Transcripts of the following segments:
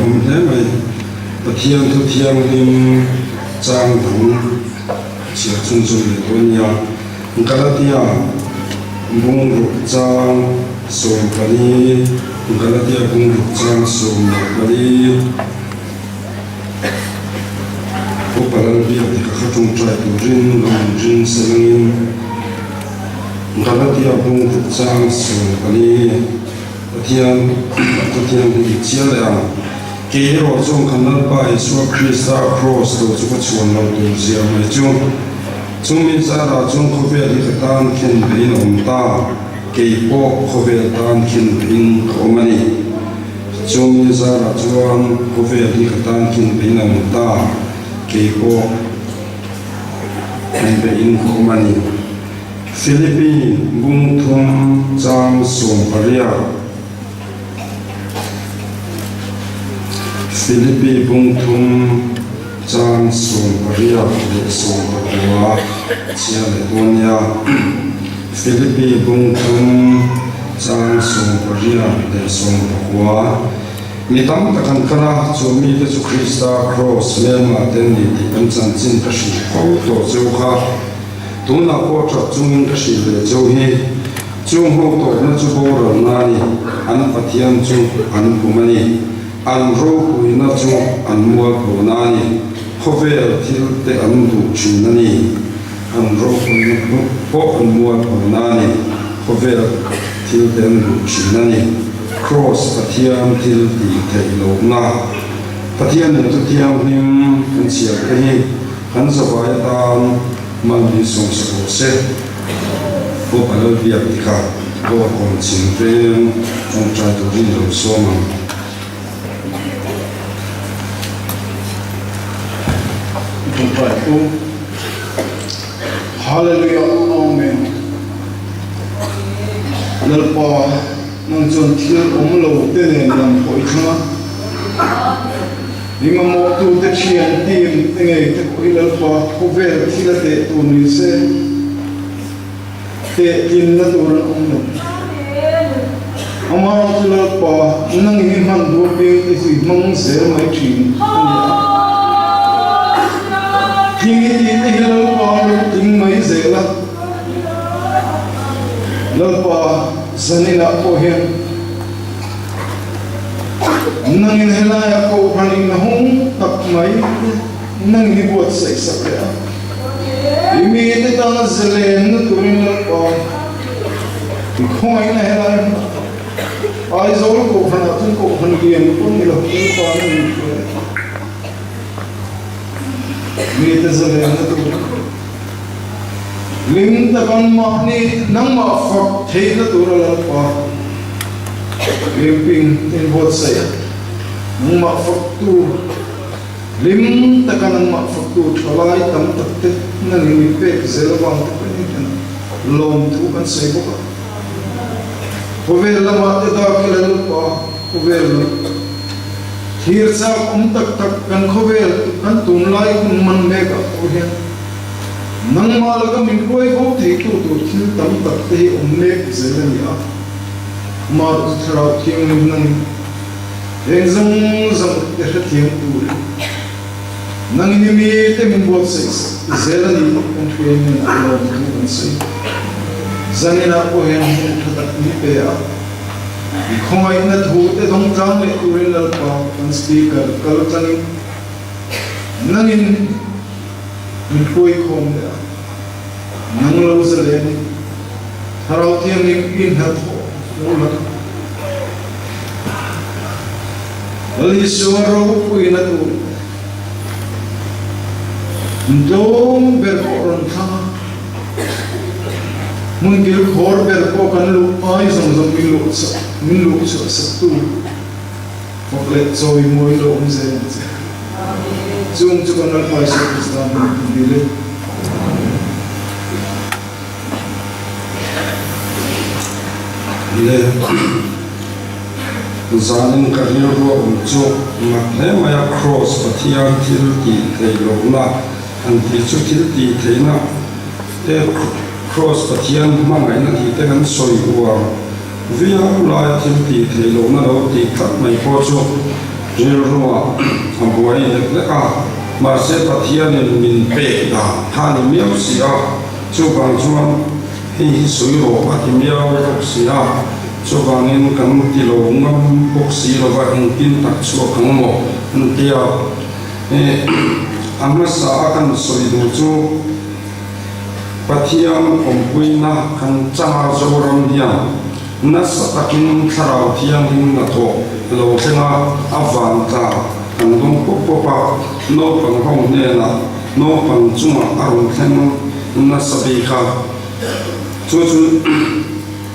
om thế mày Pathian thu thiang lim trang thung chia chung chung le tonia Galatia bung ruk trang som kali Galatia bung ruk trang som kali Upalan biar di kakakung trai turin long jin selengin Galatia bung ruk trang som kali Pathian di cialang Kiro chung kanal pa Yeshua Krista cross to chuka chuan lo tu zia mai chung min zara chung khovel di khatan khin bein omta keipo khovel tan khin bein omani chung min zara chuan khovel di khatan khin bein omta keipo khin bein omani Philippines bung thum cham som paria Philippi bung thum chang som paria le som pakua chia le tonia Philippi bung thum chang som paria le som pakua mi tam takan kara chu mi te chu Krista cross lema ten ni ti kan chan chin ka shi ko to chu kha tuna ko cha chung ka shi le chu hi chung ho to na chu bo ro na ni an pathian chu an kumani an ro puina chu an mual pronani khovel thil te an du chinani an ro puina po an mual pronani khovel thil te an du chinani cross pathian thil ti thei lo na pathian ne tu tiang him kan sia ka hi kan zawai tan man bi song sa se po palo bia ti kha po kon chin te ong cha tu ri lo so ma Hallelujah, Amen. Lalpa nang chon thil lo te ne lam khoi thanga. Lima mo tu te chian tim te ngai te khoi lalpa khovel thila te tu ni se. Te tin na tu ran lo. Amara tu lalpa nang hi man du ping te si mong se mai thin. Hingi ti lalpa lo ting mai zela lalpa zanina ko hian nangin helaya ko paning na hong tak mai nang hibuat sa isa kaya imi iti tanga zelen na turin lalpa kung ay na helaya ay zol ko panatun ko panagiyan ko nila pa nang Mita zalen na tu. Lim takan ma ni nang ma fak thei na tu la pa. Limping tin bot saya. Nang ma fak tu. Lim takan nang ma fak tu thalai tam tak te nang ni pe zelwang te ni tan. Lom tu kan sai boka. Hovel lama te da kilal pa. Hovel Hirsa tak kan khovel kan tumlai kun man me ka ohian nang malaga min koi ko thei tu thil tam tak te umne zelen ya mar thra thing nang engzang zang te thing tu nang ni mi te min bot se zelen ni kan thuen ni alo kan se zanina ohian that ni pe ya Khomai na thu te dong trang le turin lalpa kan speaker kalutani nangin min koi khom le nang lo zalen harau tiang ni in hat ho la ali suaro koi na tu dom ber koron tha mungkin khor ber ko kan lu ai zong zong min lu sa tu poklet zoi moi lo umze chung chu kan al pai sa islam dile zanin karir ro chu ma maya cross pathian thil ti thei lo na an ti chu thil ti theina te cross pathian mangai na ti te kan soi uwa via lai thil ti thei lo na lo ti khat mai po chu Rilrua Abuai Leka Mase Patian in Min Peda Hani Miosia Chubang Chuan He Suyo Atimio Sia Chubang in Kamutilo Ngam Boxilova in Pintaxo Kamo Ntia Amasa Akan Soliduchu Patiam Ompuina Kan Chama Zoram Diam Nasatakin Sarau Tiang Nato Lotenga Avanta and Dong Popa no Pang Hong Nena no Pang Juma Arun Ten Nasabika Chuchu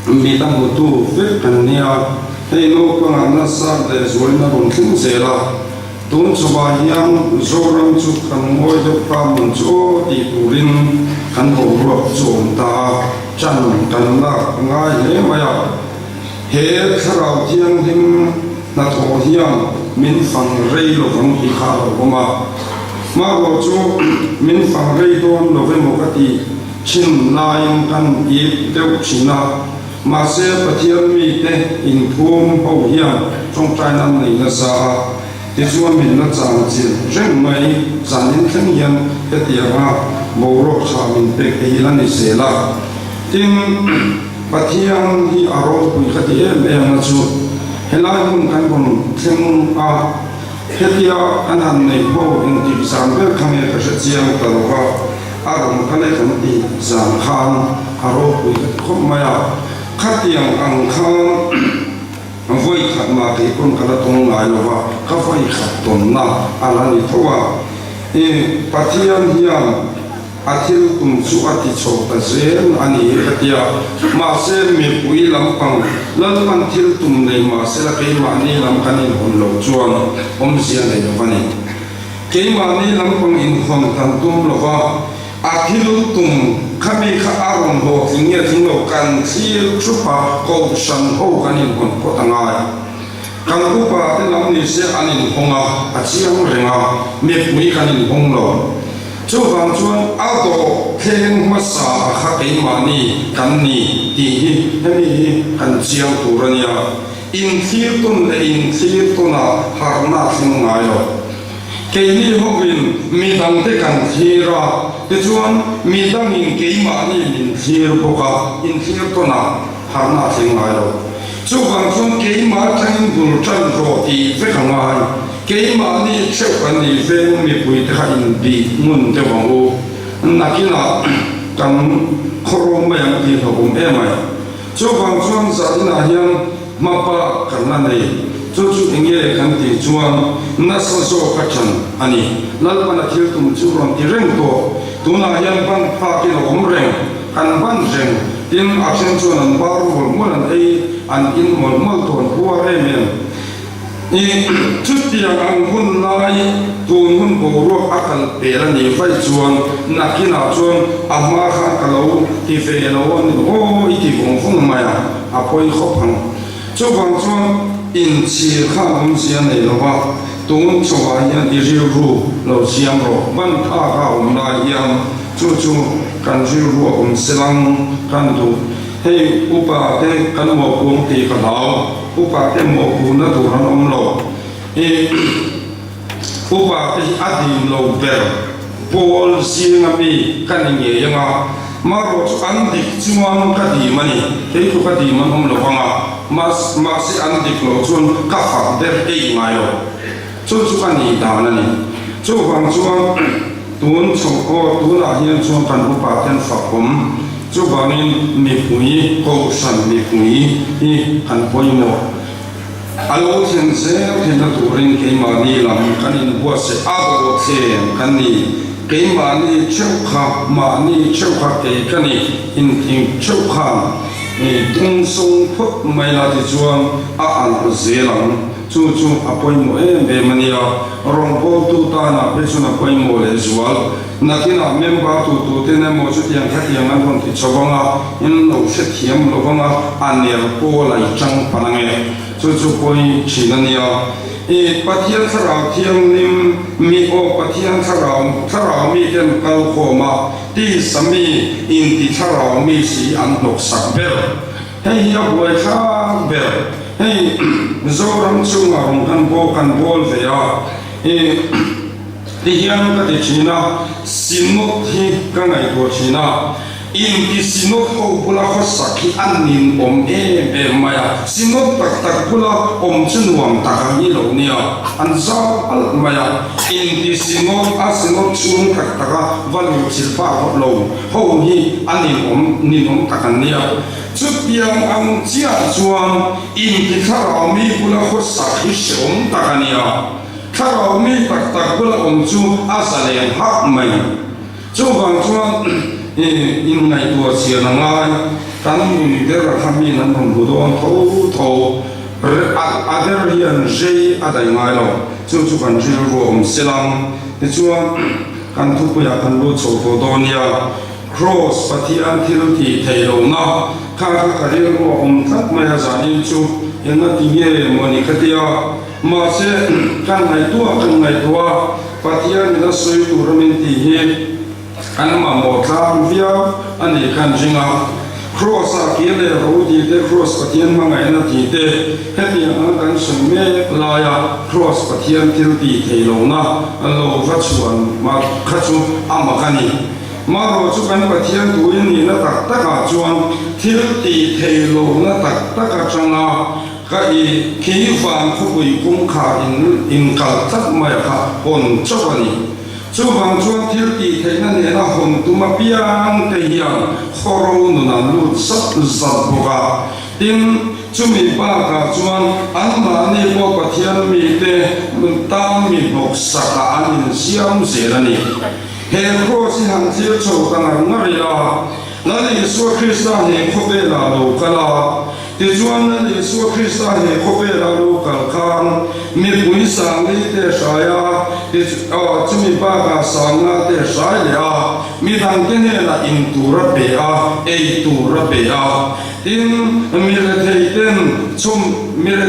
Midang Mutu Vipania Hey no Pang Nasa de Zolina Bonkin Zela Don't Subayam Zoram Chukan Moy Pamun Jo Di Turin Kan Horo Zonta Chan Kanla Ngai Lemaya He Sarau Tiang Him Nato Hiam Min Fang Rei Lovang Hika Roma Maro Chu Min Fang Rei Don Novemokati Chin Naim Kan Yip Deu China Mase Patiam Mi Te In Pum Ho Hiam Trong China Nei Nasa Tisua Min Na Chang Chin Reng Mai Zanin Teng Hiam Hetianga Moro Cha Min Pek Hilan Isela Ting Patiam Hi Aro Pui Khati Em Na Chu Helai Hun Kan Kon Teng A Hetia Anan Nei Ho In Tip Sambe Kame Kashiang Talwa Aram Kale Kanti Zan Khan Aro Pui Khom Maya Khatiang Ang Khan Voi Khat Ma Ki Kon Kala Tong Ngai Lova Ka Voi Khat Ton Na Alani Thowa Patiam Hiam Atil tum suati chota zen ani katia mase me pui lampang lalpan til tum nei mase la kei mani lamkanin hon lo chuan sia nei lovani kei mani lampang in hon tan tum lova atil tum kami kha aron ho thingya thinglo kan thil chupa ko san ho kanin hon potangai kan ku pa te lam ni se anin honga achiang renga me pui kanin hong lo Chu Vang Chuan Auto Keng Masa Hakai Mani Kanni Tihi Hemi Kan Chiang Turania In Thirtun Le In Thirtuna Harna Thingayo Keini Hogin Midang Te Kan Thira Te Chuan Midang In Kei Mani In Thir Boka In Thirtuna Harna Thingayo Chu Vang Chuan Kei Ma Tang Dul Chan Ro Ti Vekangai Kei Mani Cheu Kan Ni Veng Mi Pui Te Hain Bi Mun Te Wang U Nakina Kan Khoro Mayang Ti Hogum Emai Chu Vang Chuan Zadina Hiang Mapa Karnanei Chu Chu Inge Kan Ti Chuan Nasa So Kachan Ani Lalpana Thil Tum Chu Ron Ti Reng To Tuna Hiang Pan Pa Ki Hogum Reng Kan Ban Reng Tin Akshen Chuan An Bar Mol Molan Ei An In Mol Mol Ton Hua Remen Tutia Ang Hun Lai Tun Hun Boro Akal Pera Ni Fai Chuan Nakina Chuan Amma Khan Kalau Ti Fe Lawan Ho Iti Gong Fung Maya Apoi Khopang Chu Vang Chuan In Chi Khan Sia Nei Lawa Tun Chowa Yan Di Riu Ru Lo Siam Ro Ban Tha Ka Lai Yang Chu Chu Kan Riu Ru Selang Kan Du Hei Upa Te Kan Mo Pung Ti Ka Lao Upa Te Mo Pu Na Tu Han Lo Upa Te Adi Lo Ber Pol Si Ngami Kan Ye Yanga Maro Andik Chuan Kadi Mani Hei Tu Kadi Man Lo Wanga Mas Andik Lo Chuan Kafa Der Ei Mayo Chu Chu Kan Ni Da Nani Chu Vang Chuan Tun Chong O Tu Na Hian Chuan Kan Upa Ten Fakom Chu Vangin Mi Pui Ko San Mi Pui Hi Kan Poi Mo Alo Thian Se Thian Na Turin Kei Mani Lam Kanin Bua Se Abo Thian Kani Kei Mani Cheu Kha Mani Cheu Kha Kei Kani In Ting Cheu Kha Tung Song Phut Mai La Ti Chuan A An Zelang Chu Chu Apoi Mo Be Mania Rong Po Tu Ta Na Pe Chu Na Poi Mo Le Zual Nakina Member Tu Tene Mo Chu Tiang Kha Tiang An Kon Ti Chawanga In Lo Se Thiam Lo Wanga Anier Po Lai Chang Panange Chu Chu Poi Chinania Patian Sarau Thiang Nim Mi O Patian Sarau Mi Ken Kal Khoma Ti Sami In Ti Sarau Mi Si An Nok Sak Ber Hei Ya Boi Kha Ber Hei zoram chunga rong kan bol ve a ti hian ka ti thina sinot hi ka ngai ko thina in ki sinot ho bula kho sakhi anin maya sinot tak bula chunuam takani lo nia an za al maya in ki sinot a sinot chung taka valu chilpa lo ho hi anin nin takania chupiang ang chia chuang in ki thara mi bula kho sakhi shom takania thara mi tak bula chu asale hak mai chu bang chuang in ngày tua chia na ngai kan mi de ra khami nan rong bu don tho other hian je adai ngai lo chu kan jil ro silang ti chuan kan thu pu ya kan lu cho tho don ya cross pathian thil ti thei lo na ka ri ro thak ma ya za ni chu yen na ti nge mo ni khatia ma se kan ngai tua pathian na soi tu ramin ti he an ma mo tlam via ani kan jinga cross a kile rodi de cross pathian ma ngai na ti te heti an kan sum me la ya cross pathian til ti thei lo na an lo va chuan ma khachu ama kani ma ro chu kan pathian tu in ni na tak taka chuan til ti thei lo na tak ka changa ka i ki van khu pui kum kha in kal tak ma ya kha on chawani chu bang chuan thil ti theina ne na hon tu ma piang te hian khoro nu na lu sat zat boka tin chu mi pa ka chuan an ma ni bo pathian mi te ta mi bok saka anin siam zerani he kro si han thil cho kana ngaria na ni Yesu Krista he khobe la lo kala ti chuan na Yesu Krista he khobe la lo kal khan mi pui sang ni te shaya ti chumi pa ka sanga te shai ya mi dang ke ne la in tu ra pe a ei tu ra pe a tin mi le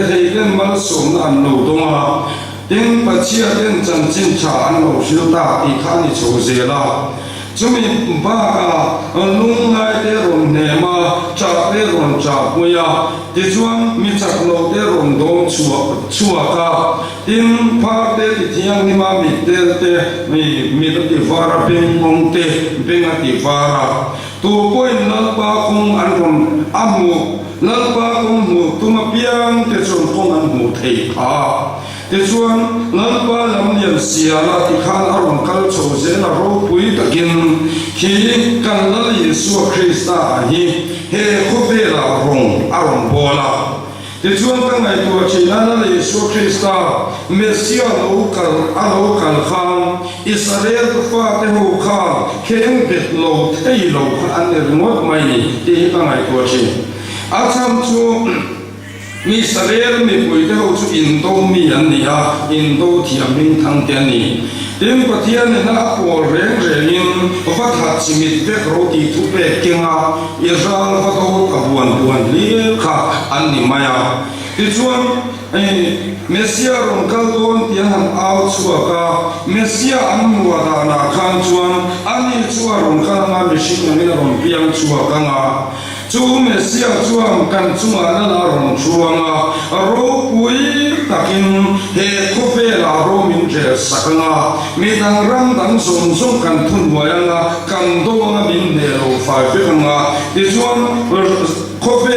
thei ten mal som an lo donga tin pa chia ten chan chin cha an lo shil ta ti khani cho zela chumi pa ka lung ngai te ron ne ma cha te ron cha puya ti chuan mi chak lo te ron dong chua ka tin pa te ti thiang ni ma mi te mi ti vara peng mong te benga ti vara tu poin nal pa kong an ron amu nal pa kong mu tu ma piang te chon kong an mu thei kha ti chuan nal pa lam lian sia la ti khan aron kal cho ze la ro pui takin khi kan la Yesu Krista hi he khobe la rong aron bola ti chuan ka ngai tu china la Yesu Krista Mesia lo kal khan Israel fa te ho kha khen bet lo thei lo an ne ngot mai ni ti ka ngai tu chi acham chu mi Israel mi pui te ho chu Indo mi an ni a Indo thiam min thang te ni tin pathian na por reng in va tha chimit ve roti thu pe kenga Israel va to ka buan li kha an ni maya ti chuan Mesia rong kal don tian han au chua ka Mesia an muwa da na khan chuan ani chua rong kal na mi shi ni rong piang chua ka nga chu Mesia chuang kan chunga na rong chuanga ro pui takin he khope la ro min je sakanga mi dang ram dang som kan thun wayanga kan do na min ne ro fa fe nga ti chuan khope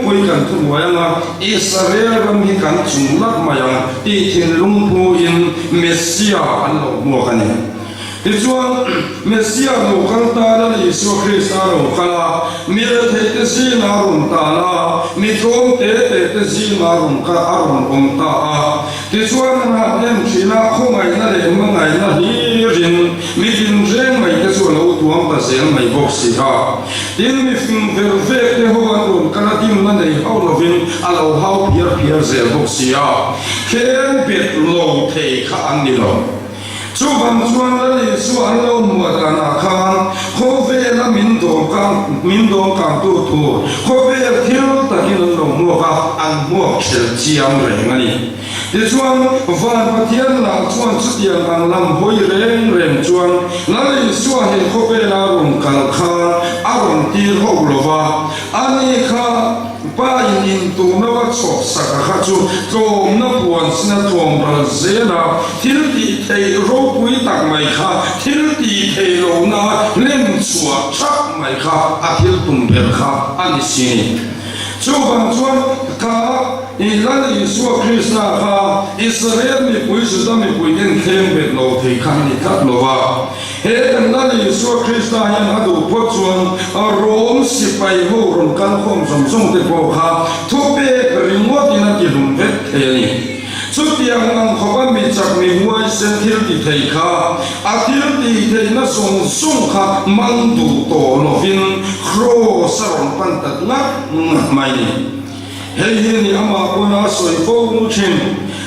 pui kan thun wayanga Israel ram hi kan chungla mayang ti thin lung pu in Mesia an lo mo kani ti chuan Mesia lo kal ta la Yesu Krista lo kala mi le the te si na rum ta la mi thom te si na rum ka aron om ta a ti chuan na em china khongai na le mangai na hi rin mi din reng mai te chu lo tuam ta sel mai bok si ha tin mi fin ver ve te ho an rum kana tim na nei hau lo vin alo hau pier zel bok si ha ken bet lo the kha an ni lo chu bang chuan la Yesu an lo muwa da na khan kho ve la min dong kang tu kho ve thil takin lo muwa ka an muwa khel chiam reng ani ti chuan van pathian la chuan chu tiang ang lam hoi reng chuan la Yesu he kho ve la rum kal khan aron ti ho lova ani kha pa in tu na wa chok saka khát chú trộm nó buồn xin nó trộm rồi dễ là thiếu đi thầy rô quý tạc mày khá thiếu đi thầy lâu na lên chùa chắc mày khá thiếu tùm bèl khá anh xin chú bằng chuan khá Ilan Yeshua Krishna ha Israel mi pui suda mi pui gen khem bet lo thei khan ni tat lo wa he dan Yeshua Krishna yan hadu po chuan rom sipai ho ron kan khom som som te po kha thu pe rimot ina ki lum vet the ni chu tiang ang khoba mi chak mi huai sen thil ti thei kha a thil ti thei na song song kha mang du to lo vin khro saron pan tat na mai ni hei ni ama kona soi fo mu chin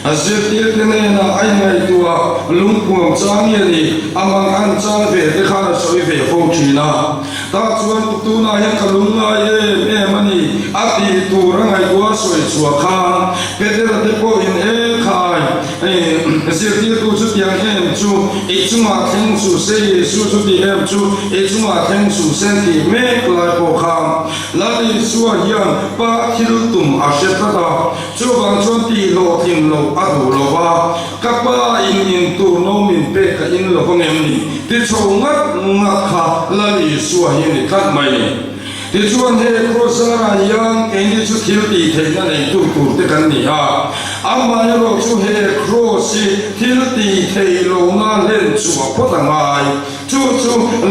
azir tene na ai ngai tua lungpum chang ye ni amang an chang ve te kha soi ve fo china ta chuan tu na ya kalung na ye me mani ati tu rangai tua soi chua kha pedera te po in e khai azir tu chu tiang hem chu e chuma theng su se su chu ti hem chu e chuma theng su sen ti me klai po kha la ni suwa hian pa thil tum a shetada chu bang chuan ti lo thim lo adu lo wa kapa in tu no min pe ka in lo ngem ni ti chongat ngat kha la ni suwa hi ni khat mai ni ti chuan he krosara yang en chu thil ti thei na nei tu te kan ni ha ama ya ro chu he krosi thil ti thei lo na len chu ko ta ngai chu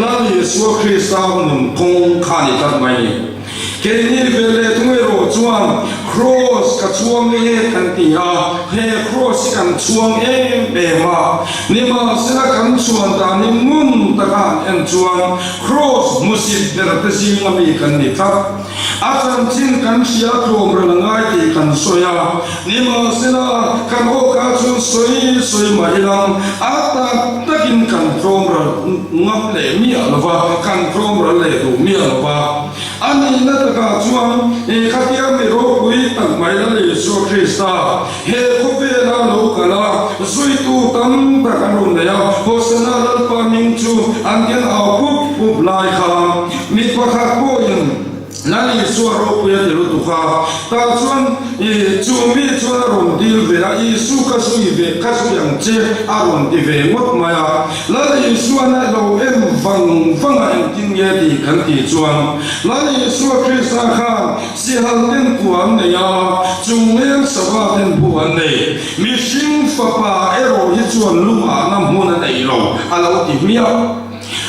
la ni suwa krista nun kong kha ni khat mai ni Kini vele tungero chuan cross ka chuang e kan ti a he cross kan chuang e be ma ni ma sina kan chuan ta ni mun ta kan en chuan cross musit der te sing ami kan ni tha a chan chin kan sia trom ra ngai ti kan soya ni ma sina kan ho ka chu soi ma ilang a ta takin kan trom ra ngap le mi alwa kan trom ra le du mi alwa ani na ka chuan e khatia mi ro pui tak mai la Yeshua Krista he khope na lo kala zui tu tam ta kanun ya hosana dal pa ming chu angen au pup lai kha mi pakha ko in nani Yeshua ro pui ya lu tu kha ta chuan e chu mi chuan ron dil ve la Yesu ka su ve ka su yang che a ron di ve mot maya la Yeshua na lo em vang an tin ye di kan ti chuan la Yeshua Krista kha si hal ten puan ne ya chung len sawa ten puan ne mi sing fa pa ero hi chuan luma nam mun nei lo alo ti mia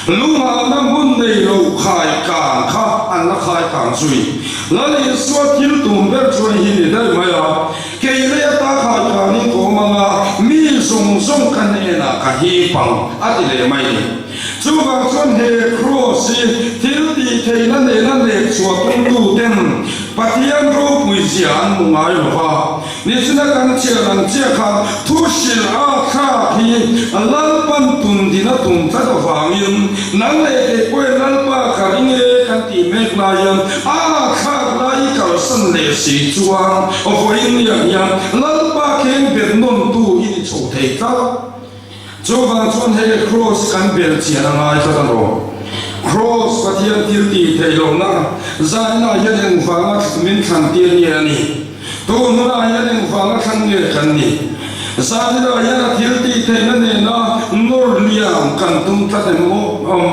luma nam mun nei lo khai kan kha an la khai kan sui la Yeshua til tum ber chuan hi ni dai maya ke le ta khai kan ni ko manga mi song kan e na ka hi pang ati le mai ni chu ba chuan he cross til ti thei na le chua tung tu ten patian ro pui jian mu ngai lo wa ni chuna kan chia ran chia kha thu sil a kha hi lal pan tun dina tum ta da wangin nan le ke ko lal pa kha ring e kan ti mek na yan a kha lai ka san le si chuan o voin ya lal pa ken ber non tu in chou thei ta chuan chuan he cross kan bel chia na ngai ta ro cross patian til ti thei lo na zaina yan wanga min than ti ni ani to nuna yan wanga than ni kan ni zaina yan til ti thei na ne na nor liam kan tum ta de mo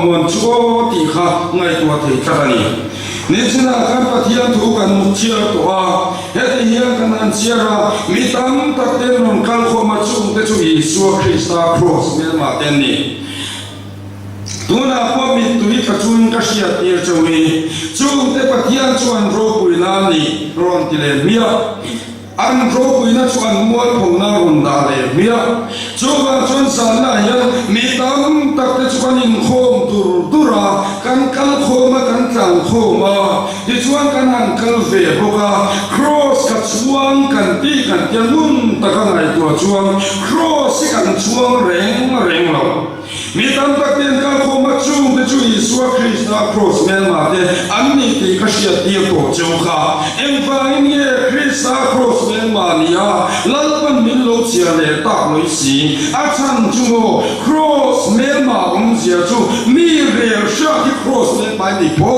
mon chuo ti kha ngai tua thei ta ni ni china kan patian thu kan mu chia to a he te hian kan an chia ra mi tam tak ten ron kal kho ma chung te chu Yeshua Krista cross me ma ten ni tuna po mi tui ka chun ka sia tir chawi chung te patian chuan ro pui na ni ron ti le mia an ro pui na chuan mual phong na ron da le mia chuwa chuan san na ya mi tam tak te chuan in khom dura kan kal khoma kan tlang khoma ti chuan kan an kal ve boka cross ka chuan kan ti kan tiangun ta ka ngai tua chuan cross kan chuan reng lo mi tam tak ten kan khoma chung te chu Yeshua Krista cross mel ma te an ni ti ka sia ti to chu kha em va in ye Krista cross mel ma nia lal pan min lo chia le tak loi si a chan chu cross mel ma sia chu mi re sha ki cross mel ma ni po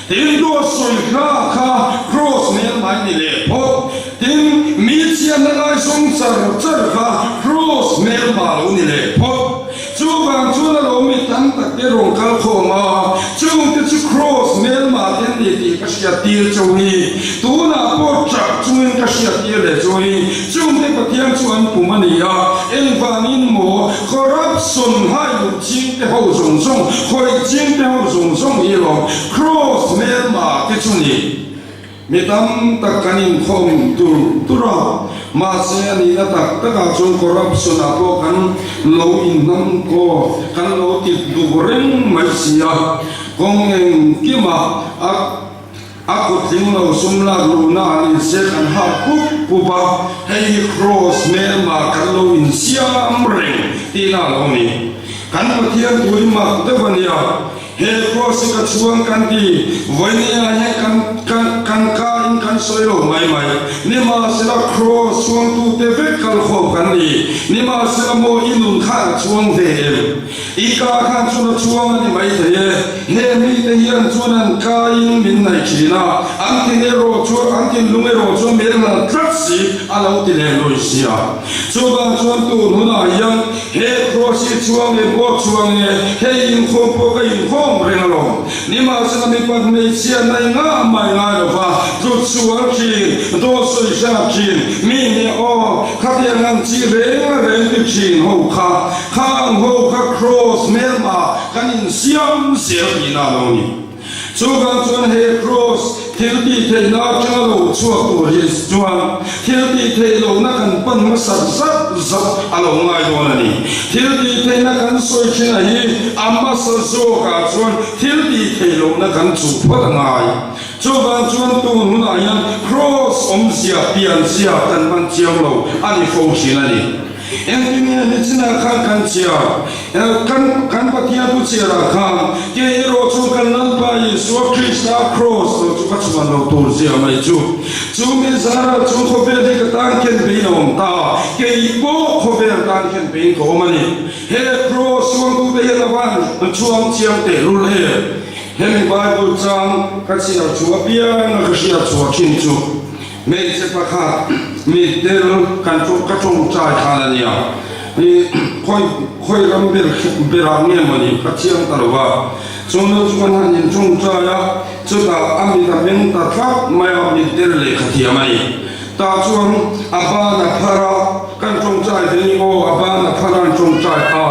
tin do soi kha cross mel ma ni le po tin char kha cross mel ma lo ni le phot chu bang chu na lo mi tam tak te rong kal kho ma chu te chu cross mel ma ten ni ti ka sia tir chu ni tu na po chak chu in ka sia tir le chu ni chu te pathian chu an pu ma ni ya en van in mo corruption hai lu jing te ho zong zong khoi jing te ho zong zong i lo cross mel ma te chu ni mi tam tak kanin khom tu ra ma se ani na tak taka chung corruption a ko kan lo in nam ko kan lo ti du reng mai sia kong en kima aku ting lo sumla lu na ni se kan ha ku ba hei cross me ma kan lo in siam reng ti na lo ni kan pathian tu ma te vania he cross ka chuang kan ti voinia he kan kan soilo mai ni ma sila cross chuang tu te ve kal kho kan ni ma sila mo inun kha chuang de ika khan chu chuang ni mai the he mi te hian chuan ka in min nai china an ti ne ro chu an ti lume ro chu me na traksi ala ti le lo sia chu ba chuan tu nu na yang he cross chuang le bo chuang he in kho po ka in kho rengalo ni ma sila mi pat me sia nai nga mai nga lo va tu chuang ki do soi sha ki mi ni o kha ya ngang chi reng ti chi ho kha ho kha cross mel ma kan in siam siam ni na lo ni chu ga chuan he cross thil ti the na cha lo chuak tu ri chuan thil ti the lo na kan pan ma sat alo ngai do na ni thil ti the na kan soi china hi amma sa zo ka chuan thil ti the lo na kan chu phat ngai chu ga chuan tu nu na yan cross om sia pian sia kan man chiang lo ani fo shi na ni en kimia ni china kan chia kan patia tu chia ra kan ke ro chu kan nan pa yi so krista cross to chu ka chu man lo tu sia mai chu mi zara chu kho be de ka tan ken be no ta ke i bo kho be tan ken be ko mani he cross wang tu be la van chuang chiang te ru le he mi bible chang ka chia chu apia na ka chia chu kin chu me se pa kha mi del kan chu ka chung chai kha la nia ni khoi ram ber ram ne mani ka chiang ta lo wa chung no chung han yin chung cha ya chu ta ami ta men ta thak mai a mi del le kha thia mai ta chung aba na phara kan chung chai de ni o aba na phara chung chai a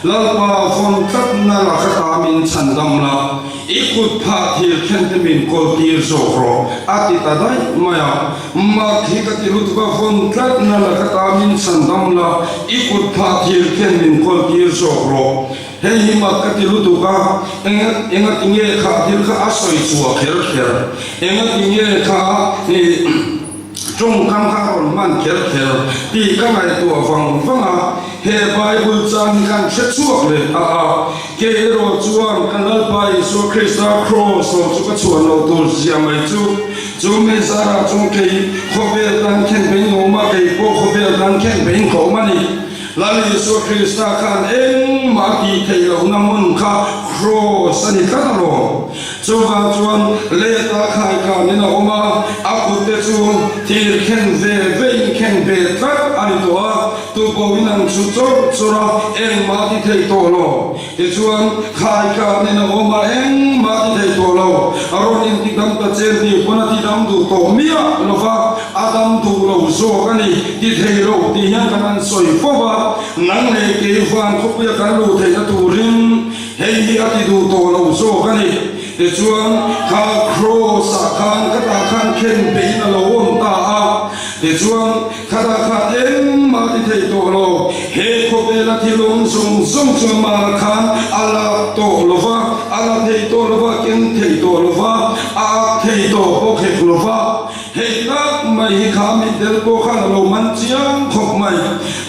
lal pa phon tat na la kha ta min chan dam la ikut pha thil khen te min kol tir zo ro ati ta dai maya ma thi ka ti lut ba phon tat na la kha ta min chan dam la ikut pha thil khen min kol tir zo ro he hi ma ka ti lut ba enga tinge kha thil kha asoi chu kher enga tinge kha chung kam kha on man kher ti ka mai tu wang a he bible chan kan che chuak le a ke ro chuan kan lal pai so krista cross so chu ka chuan lo tu sia mai chu me sara chung ke khobe dan ken be no ma ke po khobe dan ken be ko mani lali so krista kan en ma ki thei lo na mun kha cross ani ka lo chu ga chuan le ta khai ka ni na oma aku te chu thir khen ve khen ve tak ani to tu bo winan chu chora en ma ti thei to lo te chuan khai ka ni na oma en ma ti thei to lo aron in ti dam ta chen ti pona ti dam du to mia lo fa adam du lo zo ani ti thei lo ti hian kan soi fo ba nang le ke fan ko ya kan lu thei na tu rin hei hi ati du to lo zo ani te chuan kha cross kan ka ta kan khen be na lo on ta a te chuan kha ta kha en ma ti thei to lo he ko be la ti lung sung chu ma khan ala to lo va ala thei to lo va ken thei to lo va a thei to ko khe lo va he na mai kha mi del ko khan lo man chiang khok mai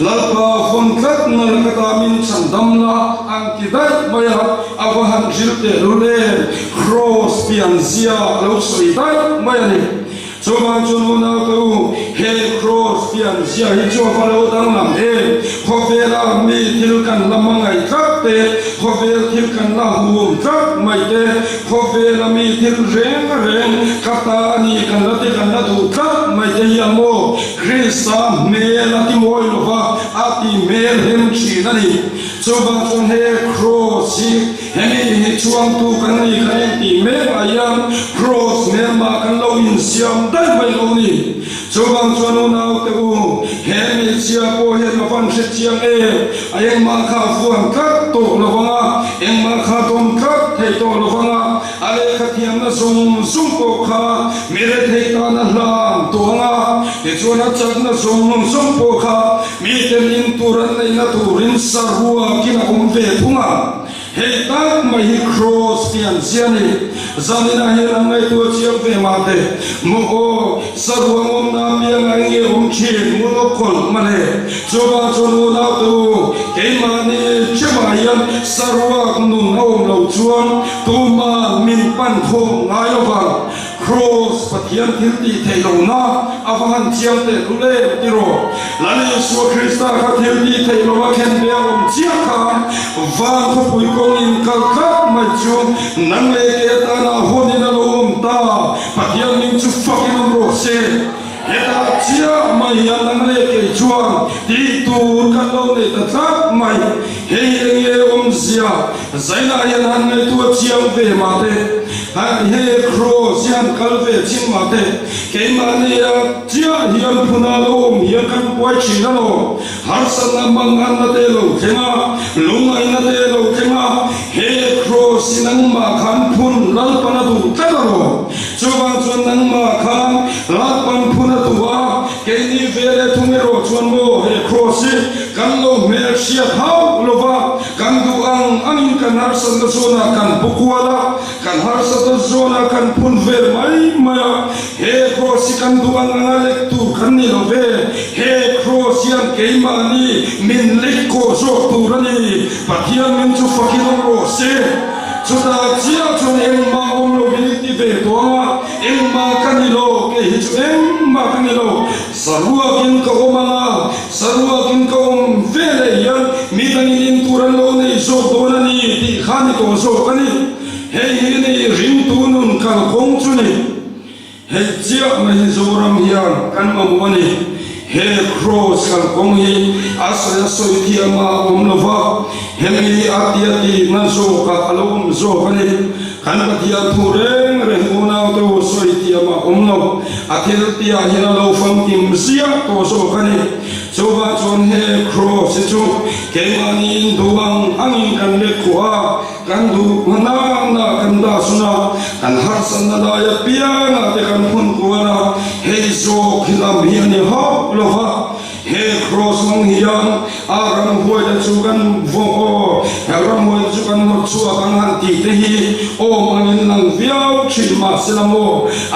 la pa phon tat na ka ta min chan dam la an ki dai mai a va han jil te lu le cross pian zia lo soi dai mai ani so ma chu no na ko he cross pian zia hi chu fa lo dang lam e kho ve la mi thil kan lam ngai tak te kho ve thil kan la hu tak mai te kho ve la mi thil reng ka ta ani kan la te kan la du tak mai te ya mo Krista mel ati moi lova ati mel hem chinani coba con he cross hemi chuang tu kanai khain ti mel ayam cross mel ma kan lo in siam dai bai lo ni coba con na te u hemi sia po he ma fan se chiang ayam ma kha fuan kat to lovanga eng ma kha tom kat thei to lovanga ale khathiam na sum po kha mere thei ta na hlam to nga e chona chak na sum po kha mi ten in turan nei na turin sarua kina ve thunga he ta mai cross pian siani zanina he na ngai tu chiam ve ma te mo o sarua ngom na mi ngai chin mo kol mane choba chonu na tu ke ma ni chema yan sarua nu na lo chuan tu ma min pan kho ngai lo ba cross pathian thilti theilo na avangan chiam te lule tiro lani Yesu Krista kha thilti theilo wa khen be om chia kha van kho pui kong in kal khat mai chu nang le ke ta na honi na lom ta pathian ning chu fucking ro se heta chia mai yan nang le ke chuan ti tu kan lo ne ta thak mai he ye om zia zaina yan han ne tu chiam ve ma te he cross yan kalve chin ma te ke ma ne ya chia hian phuna lo hian kan poi chi na lo har san mang an na te lo thenga lung ai na te lo thenga he cross nang ma khan phun lal pana du ta ro chuan chuan nang ma khan lal pan phuna tu wa ke ni vele thunge ro chuan mo he cross kan lo mer sia hau lo wa kan du angin kan har san da zona kan bukwala kan har sa da zona kan phun ver mai maya he cross kan du angalek tu kan ni lo ve he cross yan ke ma ni min lek ko zo tu rani pathian min chu fakir ro se chuta chia chun em ma om lo biliti ve to em ma kan ni lo ke hi chu em ma kan ni lo sarua kin ka oma sarua kin ka om ve le yan mi kan in turan lo nei zo do na ni ti khani to zo kani he hi ni rim tu nun ka kong chu ni he chia ma hi zo ram hian kan ma mo ni he cross kan kong hi asya so ti ma om lo va he mi ati na zo ka alom zo kani kan patia thureng reng una to so ti ma om lo athil ti a hina lo fam kim sia to so kani choba chon he cross chu ke mani duang angin kan le khwa kan du mana na kan da suna kan har san na ya pia na te kan phun ko na he zo khilam hi ni ha lo ha he cross mong hian aram hoi da chu kan vo o aram hoi chu kan mo chu kan han ti te hi o mangin lang viau chi ma selamo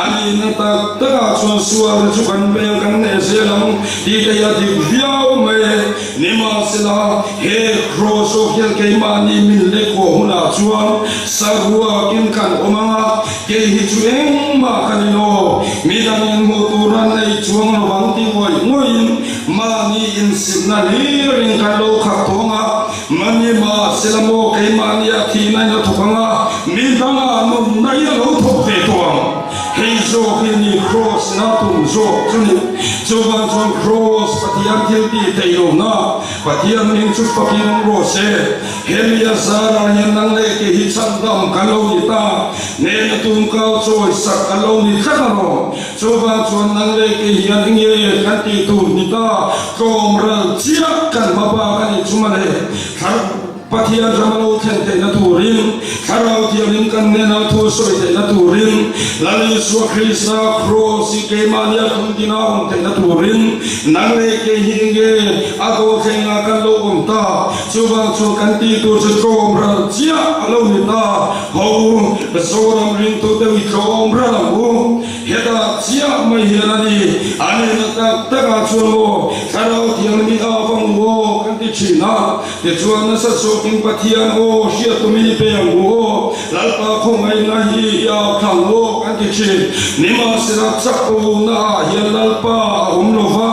ani na ta ta chu suar chu kan be kan ne selam ti te ya ti viau me ni ma sela he cross o hian ke ma ni min le ko huna chuan sarua kin kan omanga ke hi chu eng ma kan lo mi dan in mo tu ran nei chuang lo wang ti ngoi ngoi ma ni in sinna ni ring kan lo kha tonga mani ma selamo ke ma ni a thi nai lo thokanga mi danga no nai lo thok te toang he zo hi ni cross na tu zo chuni choba chon cross patian thil ti te lo na patian ning chu pakin ro se helia sara hian nang le ke hi chan dam kan lo ni ta ne na tum kau choi sak kan lo ni khana ro choba chon nang le ke hian nge kan ti tu ni ta kom ral chia kan ba ba kan ni chumale thar pathian ramalo then te na turin kharau tiarin kan ne na thu soi te na turin lali Yesu Krista cross ke mania kun dinam te na turin nang le ke hinge ago thenga kan lo om ta chuba chu kan ti tu chu kom ral chia alo ni ta ho zoram rin tu te wi kom ral ho heta chia mai hianani ani na ta ta ga chu lo kharau tiang mi a bang wo kan ti china te chuan na sa so king pathian o sia tu mi pe ang wo lalpa khong ai na hi ya khang wo kan ti chi ni ma sira chak o na hian lalpa om lo va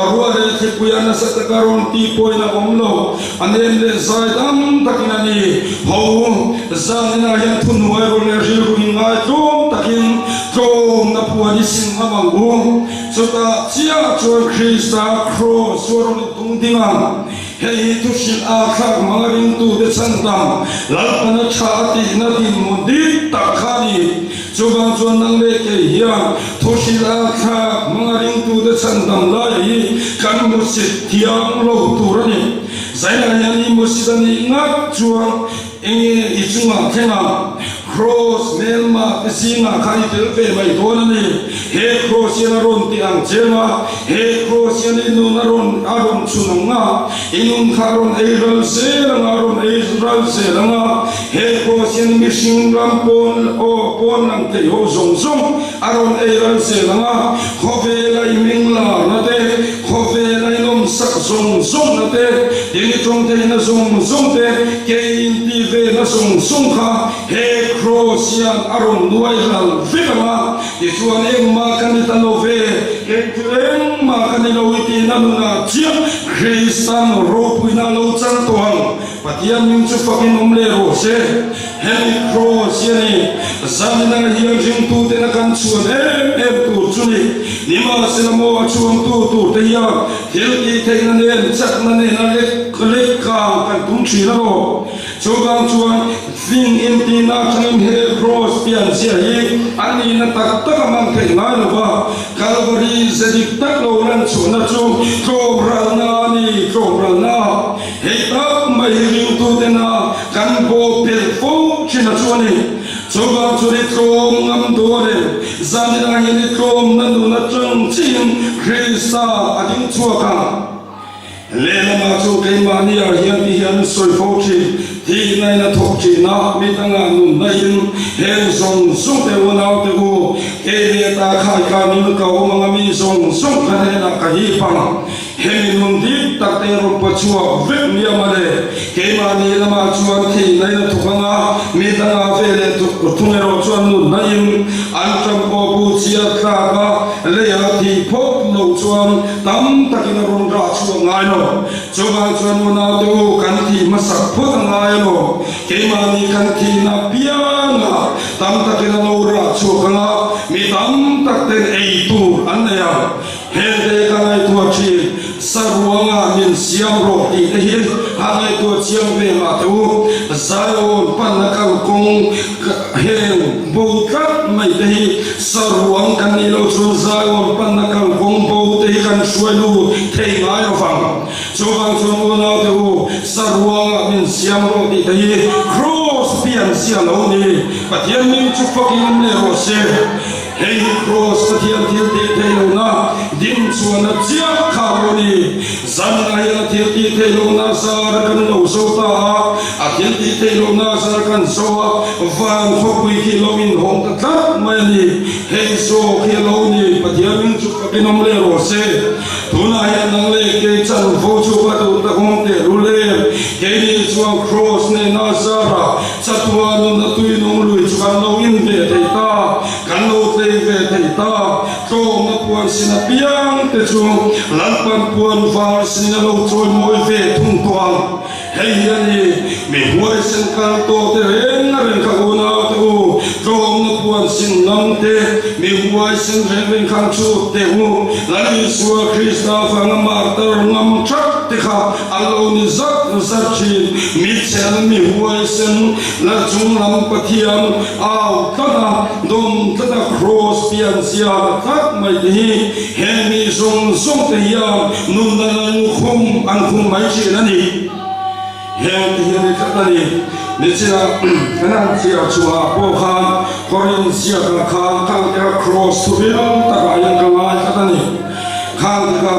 arwa re thi puya na sa ta karon ti poi na om lo anem le zai dam takinani ho zan na hian thun wa ro le ri ru ngai tom takin tom na puani sin ma bang wo chuta chia chuan Krista cross suarun tung dinga hei tu shin a khak mangaring tu de chantam lalpana chati na tin mundit takhani chuban chuan nang le ke hian tu shin a khak mangaring tu de chantam lai kan musit thiam lo turani zaina yani musidani ngat chuan enge ichunga thena cross melma singa khai tel pe mai donani he cross yana ron ti ang chema he cross yana nu na ron aron chunanga inun kharon Israel se ron Israel se langa he cross yana mission ram pon o pon nang te ho zong zong aron Israel se langa khove lai mingla na te khove lai nom sak zong zong na te ding trong te na zong zong te ke in ti ve na zong zong kha he cross yan aron nuai ral vekama isuan eng ma kanita love eng ma kanilo iti nanuna chia Kristan ropu na lo chan tuang patian min chu fakin omle ro se he cross yani zamina hiang jing tu te na kan chuan em tu chuni nima sinamo chuan tu te ya thil ki theina nen chat na ne na le ka kan tung chi na ro chugang chuan thing in ti na changim he cross pian sia hi ani na tak tak mang thei ngai lo ba Calvary zedik tak lo ran chu na chu kobra na ni kobra na he tak mai ring tu de na kan bo pel fo chi na chu ni chugang chu ri trom ngam do re zamina hi ni trom na nu na chung chin Krista ading chuaka Lena ma chu ke ma ni a hian ti hian soi fo chi ti nai na thok chi na mi tanga nun na in hen song sung te wo nau te wo ke le ta khai ka ni ka o ma mi song sung ka ne na ka hi pang he mi nun di tak te ro pa chua ve mi ma le ke ma ni la ma chuan ti nai na thok nga mi tanga ve le tu thung ro chuan nun na in an tram ko bu chia ka ka le ya ti phok lo chuan tam takin ron ra chu ngai no chuba chuan mo na tu kan ti masak phot ngai no ke ma ni kan ti na pianga tam takin lo ra chu kanga mi tam tak ten ei tu an ya he de ka ngai tu chi sarwanga min siam ro ti te hi ha ngai tu chiam ve ma tu zayon pan na kal kong he bo kat mai te hi sarwang kan ni lo chu zayon pan na kal kong bo te hi kan shuai lu thei ngai lo fang chuang chuan mo na tu sarwanga min siam ro ti te hi cross pian sia lo ni pathian min chu fakin le ro se hei cross pathian thil te thei lo na dim chuan na chia kha ro ni zamna ya thil ti thei lo na sar kan lo so ta a thil ti thei lo na sar kan so van khopui ki lo min hong ta tlat mai ni hei so ki lo ni pathian min chu fakin om le ro se tuna ya nang le ke chan vo chu ba tu ta hong te ru le ke ni chuan cross ne na sara chatwa no na tu nong lui chu kan lo in ve thei ta kan lo te ve thei ta to na puan sin a piang te chu lan pan puan var sin a lo choi moi ve thung tuang hei ani mi huai sen kal to te ren na ren ka una tu to na puan sin nam te mi huai sen ren khang chu te hu lan ni suwa Krista fang mar tar ngam chak te kha alo ni zat zat chi mi chen mi huai sen la chung lam pathiam au tada dom tada cross pian sia tak mai hi he mi song song te ya nun na nu khum an khum mai chi na ni he ti ni ka ta ni ni chia kana chia chua po kha korin sia ka kha cross tu bi ta ga yang ka ma ka ta ni khang ka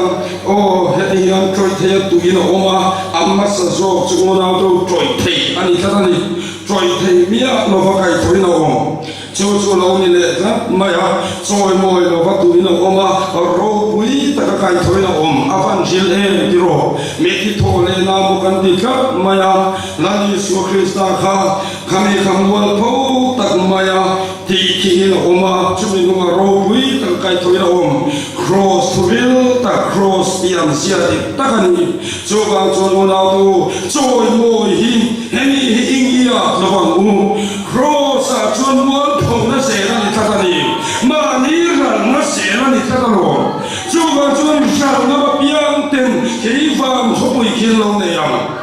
o he ti yang troi the tu in oma amma sa zo chu mo na to troi the ani ka ta ni troi the mia no va kai thoi na om chu lo ni le ta ma ya choi moi lo va tu in oma ro pui ta ka kai thoi na om avan jil e ti ro me ti tho le na mo kan ti ka ma ya la ni su Krista kha khami kham wal pho tak ma ya ti ki in oma chu mi no ro pui ta ka kai thoi na om cross to will ta cross pian sia ti ta ka ni chu ba chu mo na tu choi moi hi he ni ing ia lo bang u cross a chun mo thong na se na ni ta ka ni ma ni ran na se na ni ta ka ro shar na piang ten ke vam thopui kin lo ne yang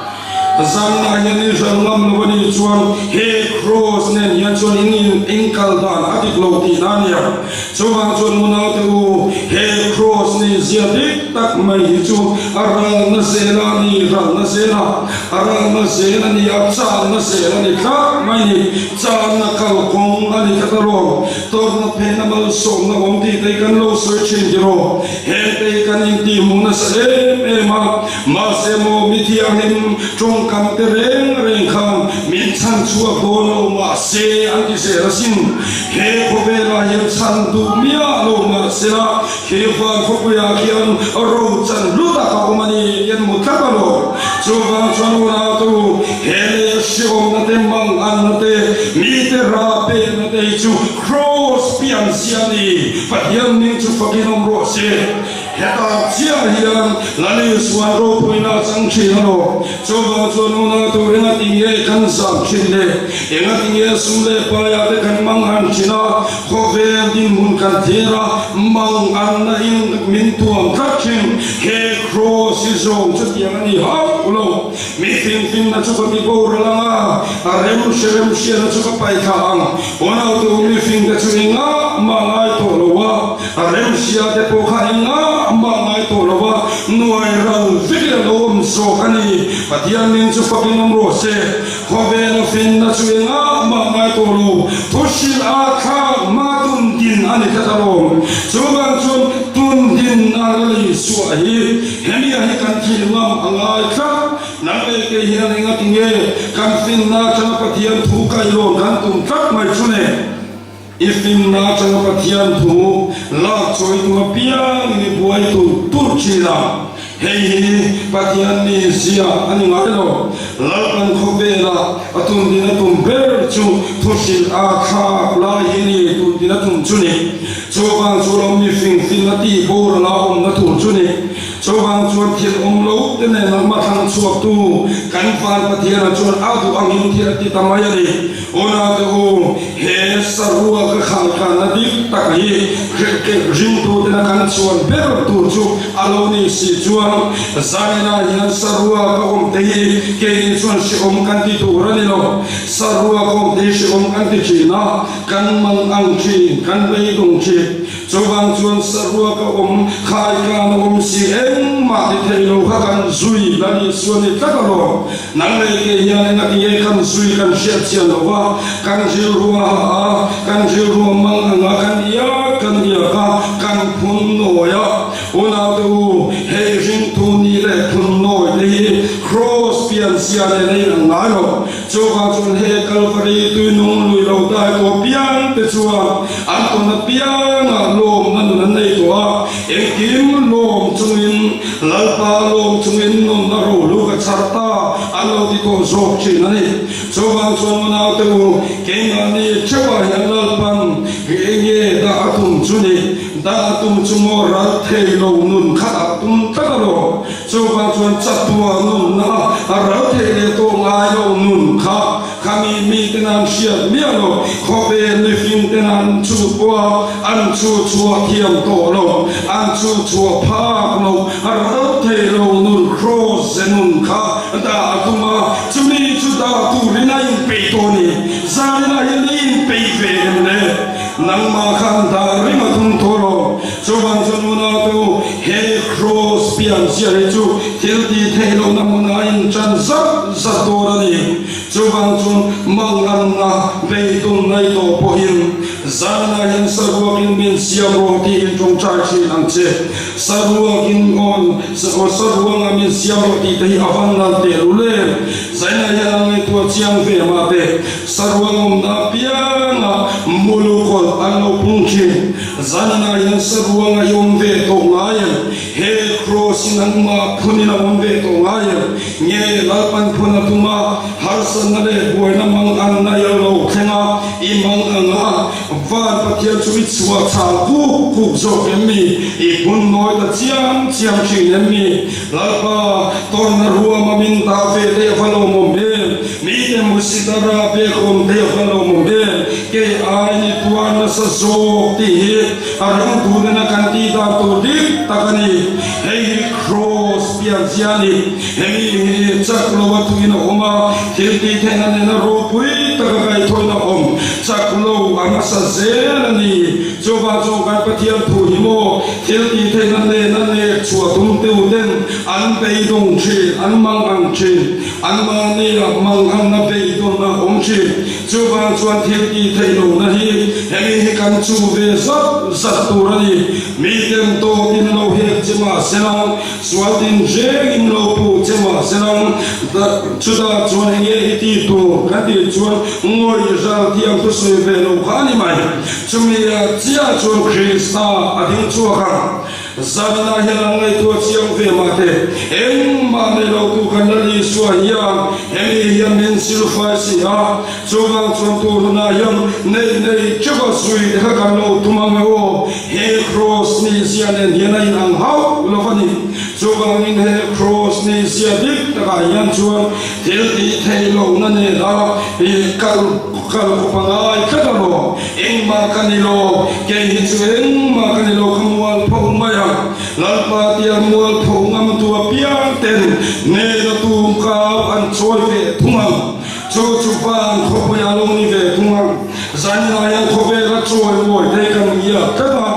zan na yan Israel ngam no bani chuan he cross nen yan chuan in inkal dan adik lo ti na nia chuan chuan muna tu he cross ni zia dik tak mai hi chu aral na sela ni ral na sela aral na sela ni apsa na sela ni tak mai ni cha na kal kong ani kataro tor na pe na mal so na om ti te kan lo searching diro he te kan in ti mu na se e ma se mo mi ti him trong kam te reng kham min chan chua bolo ma se an ki se rasin he ko be la yan chan du mia lo ma se la he fa ko ku ya kian ro chan lu ta ka mani yan mu ta ka lo chuwa chuan na tu he le shom na te mang an na te mi te ra pe na te chu cross pian sia ni fa yan ni chu fa kinom ro se heta chia hian lali suan ro puina chang thi no chuwa chuan na tu ringa ti ye kan sam thin le enga ti ye sum le pa ya te kan mang han china kho ve din mun kan thera mang an na in min tuam thak chin he cross is on chu ti ani ha ulo mi fin na chu ka bi bo ranga a rem she na chu ka pai kha ang ona tu mi fin da chu inga ma ngai to lo wa a rem sia te po kha inga ma ngai to lo wa nuai ral fikra lo om so kani patian nin chu pa binom ro se kho ve na fin na chu inga ma ngai to lo thoshil a kha ma tun din ani ka ta lo chu ban chun tun din na li su a hi hemi a hi kan thi ngam angai kha na le ke hian inga tinge kan fin na chana patian thu kai lo kan tum tak mai chune ifin na chana patian thu la choi tu piang ni buai tu tur chi la hei patian ni sia ani ngai lo la kan kho be la atun din atum ber chu thusil a kha la hi ni tu din atum chuni chobang chulam ni fin na ti bor la om na tur chuni chobang chuan thil om lo te ne na ma thang chuak tu kan fan pathian chuan a du ang in thil ti tamaya ni ona de o he sarua ka khang khan na dik tak hi ke jin tu te na kan chuan ber tu chu alo ni si chuan zanina hian sarua ka om te hi ke in chuan si om kan ti tu ra ni lo sarua ka om te si om kan ti chi na kan mang ang chi kan bei dong chi chobang chuan sarua ka om khai ka na om si ma ti thei lo kha kan zui la ni suan ni ta lo nang le ke hian na ti ye kan zui kan shet chian lo wa kan jil ruwa mang nga kan ya ka kan phun no ya ona tu he jing tu ni le phun no le cross pian sia le nei nga lo chobang chuan he calvary tu nung lui lo dai ko pian te chuan an to na pian a lom nan nei to a ekim lom chungin lalpa lom chungin non na ro lu ka charta alo ti to zok chi na ni chobang chuan na tu ke nga ni chewa hian lalpan ge da atum chuni da atum chumo ra thei lo nun kha atum ta lo chobang chuan chatua nun na ra thei le to ngai lo nun kha kami mi tenan sia mi lo kho be ni fin tenan chu kwa an chu thiam to lo an chu pha lo ra thei lo nun cross zenun kha da atuma chumi chu da tu rina in pe to ni zarina in pe ve ne nang ma khan da rima thum to lo chobang chununa tu he cross pian sia re chu til ti thei lo namuna in chan za to ra ni chobang chun mangan na ve tun nai to po hin zarna hin sarwa kin min siam ro ti in trong cha chi ang che sarwa kin on sarwa nga min siam ro ti dei avan na te le zaina ya ngai to chiang ve ma te sarwa ngom na pianga mulu ko alo pungchi zanna hin sarwa nga yom ve to ngai he cross nang ma phunina om ve to ngai nge la pan phuna tuma har san na le boy na mang an na yo lo khenga I mang anga van pathian chu chua cha ku zo mi I bun noi da chiam chi mi la pa ton na ruwa ma min ta ve te phalo mo be mi te musidara be kom te phalo mo be ke ai ni tuan na sa zo ti arang tu na kan ti da to dik takani he tiang siani hemi chak lo wa tuina oma thil ti thena ne na ro pui ta kai thoina om chak lo anga sa zel ni choba choga pathian thu hi mo thil ti thena ne na ne chua tum te uden an bei dong chi an mang ang chi an ma ne mang ang na bei dong na om chi choba chuan thil ti theilo na hi hemi hi kan chu ve zat zat tu ra ni mi tem to in lo he chema senang swatin je in lo pu chema senang da chuda chuan ye ti tu ka ti chuan ngoi ja tiang tu sui ve lo khani mai chumi chia chuan krista ading chu kha Sabana hilang ngai tu chiang ve ma te eng ma ne lo tu kan li swa ya emi hiam min silfa si ha chuang chuan tu na yam nei nei chaba sui ha kan lo tu ma me o he cross ni sia ne hian ai ang hau lo fani chuang in he cross ni sia dik ta ga yan chuan thil ti thei lo na ne la e kal ko pa ngai ka lo eng ma kan ni lo ke hi chu eng ma kan ni lo khmual phau ma ya lalpa tia mual thong am tua piang ten ne na tu ka an choi ve thumam chu chu pan kho ya lo ni ve thumam zan na yang kho ve la choi moi te kan ya ka ba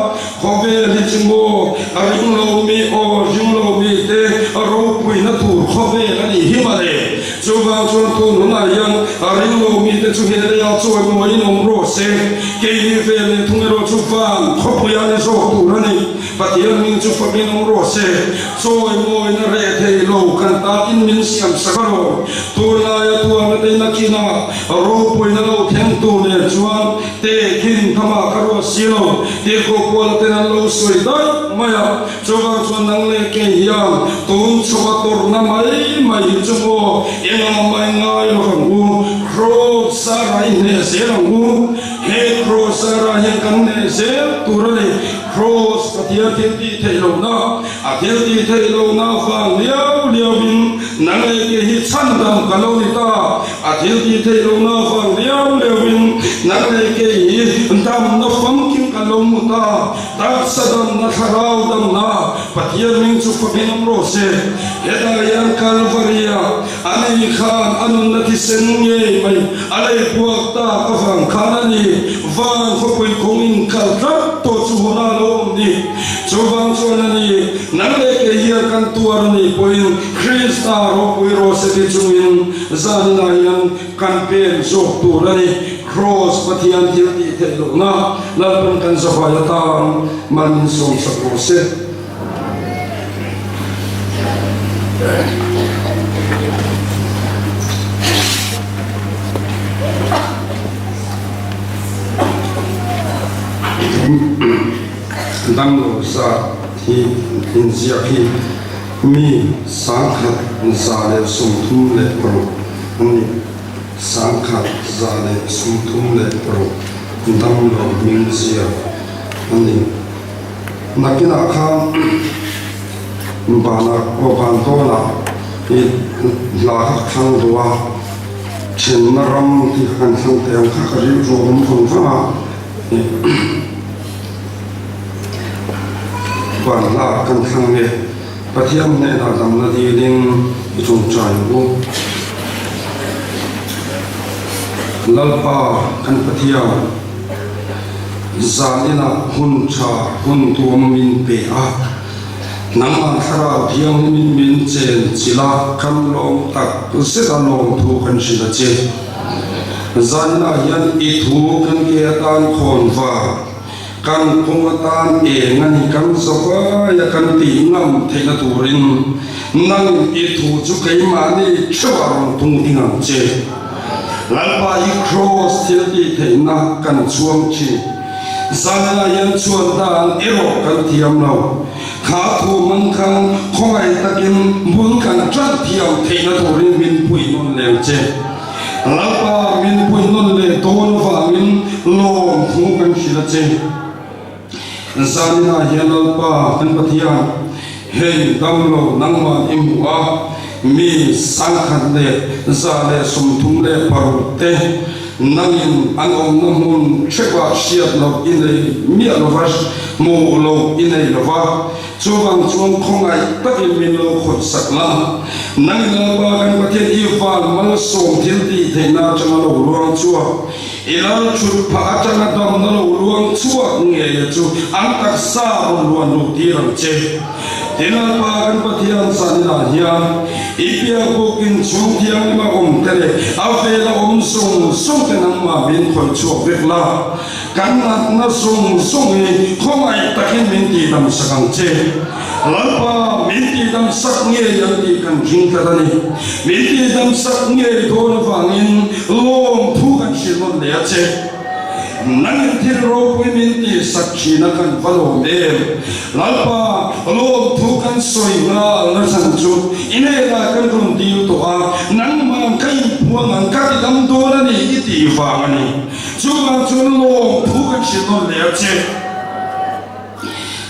kho ve li chimo aring lo mi o jung lo mi te ro pui na tu kho ve la ni himale chu ba chu tu no na yang aring lo mi te chu he ya choi moi nom ro se ke ni ve le thung ro chu pan kho ya ni so tu ra ni patiang min chu pamin ong ro se choi moi na re thei lo kan ta in min siam sakaro tu la ya tu na te na kina ro poi na lo theng tu ne chuan te kin thama karo silo te ko ko te na lo soi dai maya choga chuan nang le ke hiam tun choga tor na mai chu mo ena mai ngai lo kan u cross sa rai ne se lo u he cross sa ra he kan ne se tu ra cross patia ti theilo na a ti theilo na fang liao bin nang le ke hi chan dam kalo ni ta a ti theilo na fang liao bin nang le ke hi dam na fam kim kalo mu ta ta sadam na tharau dam na patia min chu papinam ro se heda yan kalvaria ani khan anun na ti sen nge mai alai puak ta ka fang khanani van ko poi komin kal to chu na lo ni chobang chonani nangle ke hiar kan tuar ni poin krista ro pui ro se ti chuin zanna yan kan pen zo turani cross pathian thil ti thelo na lalpan kan safaya ta manin som sa se dam lo sa thi in zia khi mi sang khat za le sum thum le pro ni sang khat za le sum thum le pro dam lo min zia ni nakina kham bana ko ban to la i la khang duwa chen na ram ti khan sang te ang kha ri ro rum phong fa quan la kan thang ne pathiam ne na dam na di ding chung chai bu lalpa kan pathiam zalina hun cha hun tuam min pe a nang ma thara thiam min chen chila kam long tak se da long thu kan si da che zalina yan I thu kan ke tan khon va kan pungatan ngani kan sofa ya kan ti ngam theina turin nang I thu chu kai ma ni chwarong tung dingam che lalpa I cross thil ti theina kan chuang chi zana yan chuan dan ero kan thiam lo kha thu man khang khongai takin bun kan trat thiam theina turin min pui non leng che lalpa min pui non le ton wa min lom thu kan shila che zanina hialpa kan pathia hei damlo nangma imwa mi sangkhan le za le sum thum le parute nangin angom namun chekwa siat lo inei mi lo vas mo lo inei lo va chuang chuang khongai takin min lo khot sakla nang la ba kan pathian iwal mal som thil ti theina changa lo ruang chua ilal chut pha atanga dam na lo ruang chua nge ya chu ang tak sa ron ruan lu ti rang che tena ba kan pathian sanina hian ipia bokin chung thiang ma om tele avela om sung sung tenang ma bin khoi chuak vekla kan na sung sung ni khongai takin min ti dam sakang che lalpa minti dam sak nge yang ti kan jing ta ni minti dam sak nge don wangin lom thu kan shilon le che nang thil ro pui minti sak chi na kan valo me lalpa lom thu kan soi na na san chu ine la kan rum ti to a nang ma kai puang ang ka ti dam do na ni ti wa ni chu ma chu lom thu kan shilon le che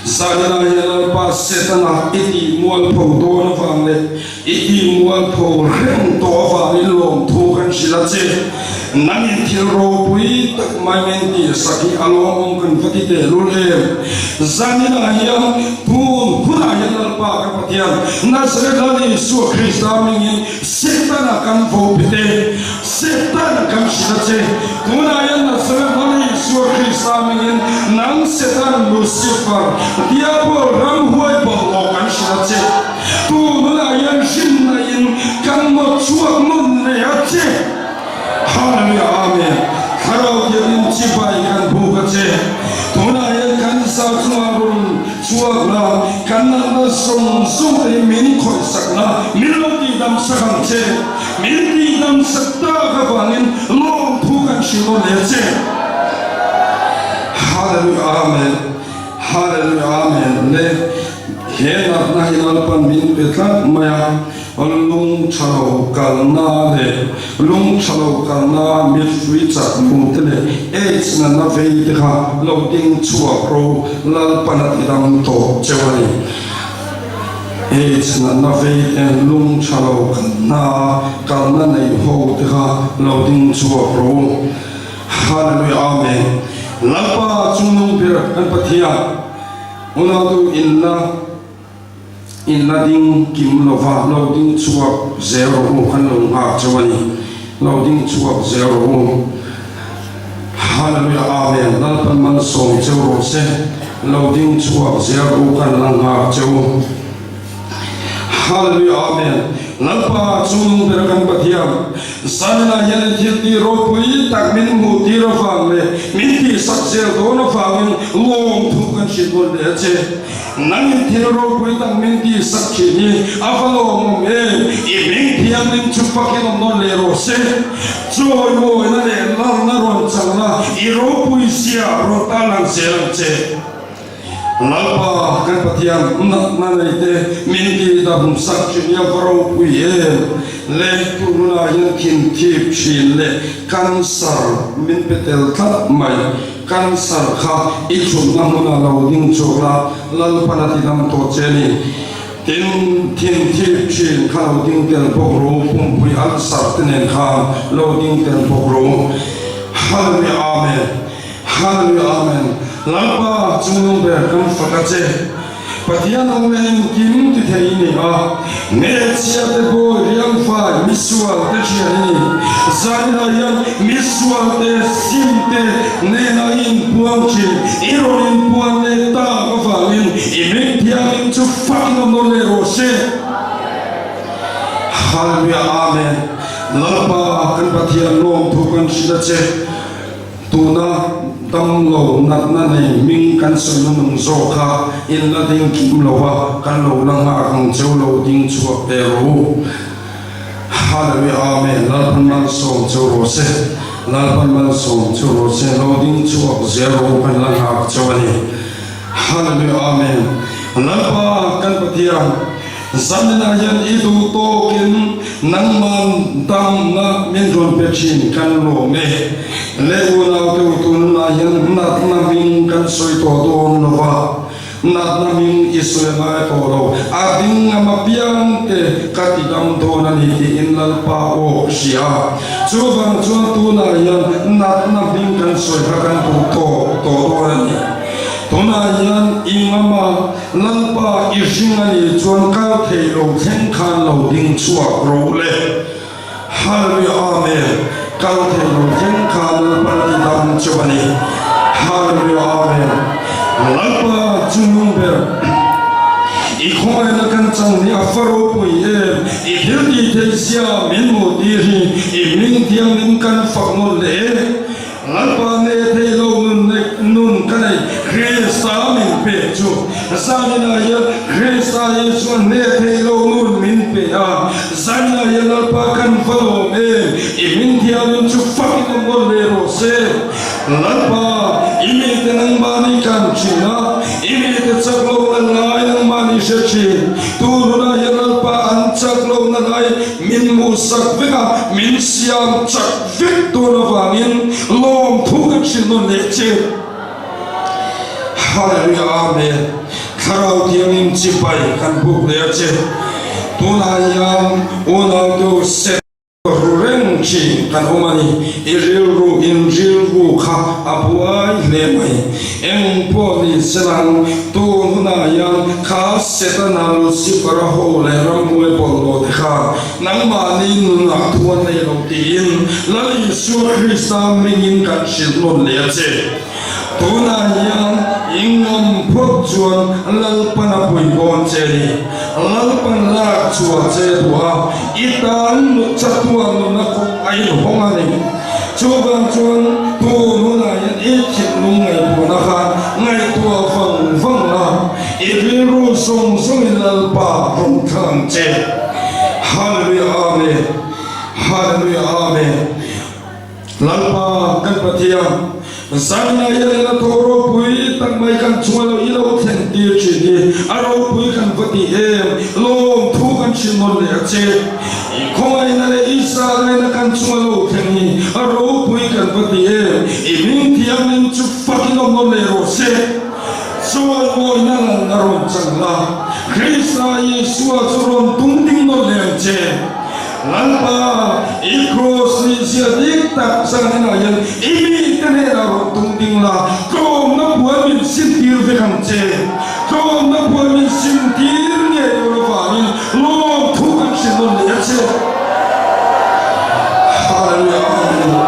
Sadana yala pa setana iti mual po do na famle iti mual po rem to famle lom thu kan silache nangin thil ro pui tak mai men ti saki alom kan fati te lule zanina ya pun puna yala pa ka patian nasrani su krista mingin setana kan vo pite setana kan silache puna yala nasrani su krista mingin nang setan lucifer diabo ram huai bo kan silache tu nuna yan shin na yin kan mo chuak mun ne ache hallelujah amen harau yebin chibai kan bu ka che tuna yan kan sa chuarun chuak na kan na song song te min khoi sak na min lo ti dam sakang che min ti dam sakta ka bangin lo thu kan shilo le che hallelujah amen hallelujah amen le hena na hilal pan min petla maya lung chalo kalna le lung chalo kalna mi fui cha mu tele h na ve de ha lo ding chua pro lal panat idam to chewani h na ve en lung chalo kalna nei ho de ha lo ding chua pro hallelujah amen lalpa chunung bir kan pathia unadu inna ding kim lova loading chuak zero kan lo ha chawani loading chuak zero hallelujah amen lalpa man som chero se loading chuak zero kan lang ha chaw hallelujah amen lalpa chunung bir kan pathia sanna yan thiti ro pui tak min mu ti ro fang le min ti sak zel do no fang lom thu kan shit bol le che nang thil ro pui tak min ti sak chi ni avalo mo me i min ti am ning chu pa ke no le ro se choi mo na le na ron chang na i ro pui sia ro ta lang se lang che lalpa kan patiam na nei te min ti da bum sak chi ya ro pui e le turuna yan kin tip chin le kansar min petel tha mai kansar kha i chum na muna lo ding chokla lal panati dam to cheni tin tip chin kha lo ding tel pokro pum pui al sar tenen kha lo ding tel pokro hallelujah amen hallelujah amen lalpa chunung be kan fakache patian omen kim ti theini a ne chia te bo riang fa misual te chiani zanina yan misual te simte ne na in puang chi ironin puang ne ta ka fa min imek tiang chu fang no le rose hallelujah amen lalpa kan patian lom thu kan sidache tuna tam lo nat na nei ming kan so nung zo kha in la ding kim lo wa kan lo lang ha kang cheu lo ding chuak te ro hallelujah amen la pan man so cheu ro se la pan man so cheu ro se lo ding chuak zero kan lang ha chawani hallelujah amen la pa kan patia zanna yan idu tokin nang man dam na min ron pechin kan lo me le una te utun na yan nat na min kan soi to don lo wa nat na min isu na to lo ading ma piang te kati dam do na ni ti in lal pa o sia chuwan chuan tu na yan nat na min kan soi ha kan to do na ni Tunayan ingama lalpa isingani chuan kal thei lo theng khan lo ding chuak ro le hallelujah amen kal thei lo theng khan lalpa ti dam chuani hallelujah amen lalpa chunung ber i khoi na kan chang ni afaro pui i thil di thei sia min mo ti ri i ming thiang nim kan fak mo le lalpa ne thei lo nun kanai Krista min pe chu zanina ya Krista Yesu ne thei lo nun min pe a zanina ya lalpa kan falo me i min thiam chu fak mo le ro se lalpa imi te nang mani kan china imi te chaklo na lai nang mani she chi tu na ya lalpa an chaklo na lai min mu sak veka min siam chak vek tu na wangin lom thu kan chin no le che hallelujah amen karau tiang im chipai kan buk le che tunayang una do se reng chi kan omani iril ru kha apuai le mai eng po ni selang tunayang kha setanal sipara ho le ramwe polo de kha nang mani nun na tuan le lo tin lali su Krista mingin kan shil non le che tunayang ingam phok chuan lalpana pui gon cheri lalpan la chua che tua itan nu chatua nu na ko ai hongani chuban chuan tu nu na yan e chit nu ngai pu na kha ngai tua fang na e ru song lalpa rong thang che hallelujah amen hallelujah amen lalpa kan pathiam Zanna yela toro pui tak mai kan chungalo ilo theng ti chini aro pui kan vati em lom thu kan chimon le che I khoi na le isa na kan chungalo thengi aro pui kan vati em I min thiam nin chu fakin no le ro se so mo na na ron changla Krista Yesu a churon tung ding no le che lalpa I cross ni sia dik tak sang na yan imi tene ro tung ding la ko na bua min sin tir ve kan che ko na bua min sin tir ne ro va min lo thu kan sin no le che hallelujah